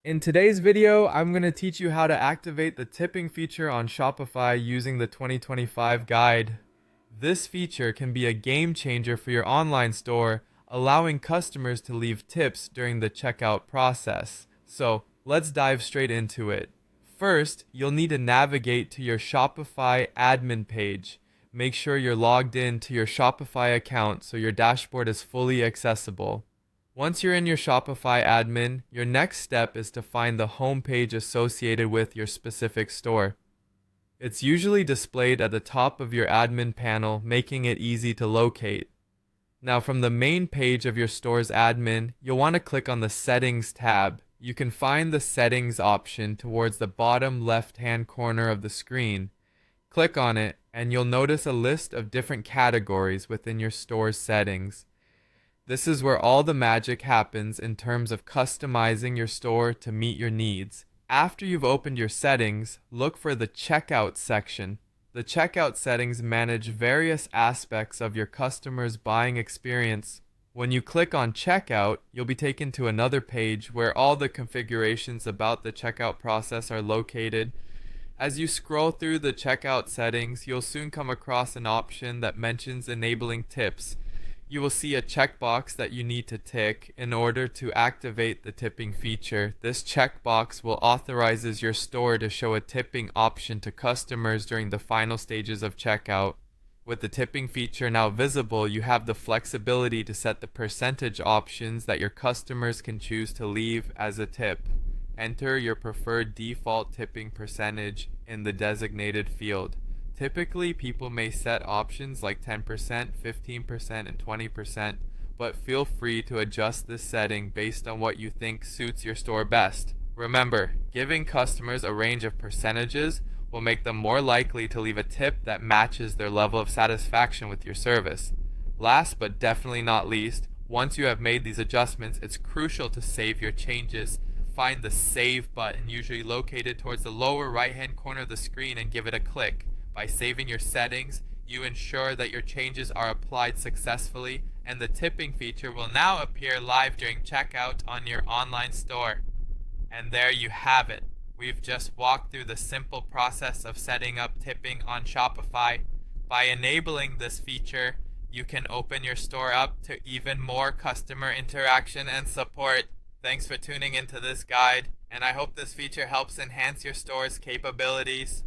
In today's video, I'm going to teach you how to activate the tipping feature on Shopify using the 2025 guide. This feature can be a game changer for your online store, allowing customers to leave tips during the checkout process. So, let's dive straight into it. First, you'll need to navigate to your Shopify admin page. Make sure you're logged in to your Shopify account so your dashboard is fully accessible. Once you're in your Shopify admin, your next step is to find the home page associated with your specific store. It's usually displayed at the top of your admin panel, making it easy to locate. Now, from the main page of your store's admin, you'll want to click on the Settings tab. You can find the Settings option towards the bottom left-hand corner of the screen. Click on it, and you'll notice a list of different categories within your store's settings. This is where all the magic happens in terms of customizing your store to meet your needs. After you've opened your settings, look for the Checkout section. The checkout settings manage various aspects of your customer's buying experience. When you click on Checkout, you'll be taken to another page where all the configurations about the checkout process are located. As you scroll through the checkout settings, you'll soon come across an option that mentions enabling tips. You will see a checkbox that you need to tick in order to activate the tipping feature. This checkbox will authorize your store to show a tipping option to customers during the final stages of checkout. With the tipping feature now visible, you have the flexibility to set the percentage options that your customers can choose to leave as a tip. Enter your preferred default tipping percentage in the designated field. Typically, people may set options like 10%, 15%, and 20%, but feel free to adjust this setting based on what you think suits your store best. Remember, giving customers a range of percentages will make them more likely to leave a tip that matches their level of satisfaction with your service. Last but definitely not least, once you have made these adjustments, it's crucial to save your changes. Find the Save button, usually located towards the lower right-hand corner of the screen, and give it a click. By saving your settings, you ensure that your changes are applied successfully, and the tipping feature will now appear live during checkout on your online store. And there you have it. We've just walked through the simple process of setting up tipping on Shopify. By enabling this feature, you can open your store up to even more customer interaction and support. Thanks for tuning into this guide, and I hope this feature helps enhance your store's capabilities.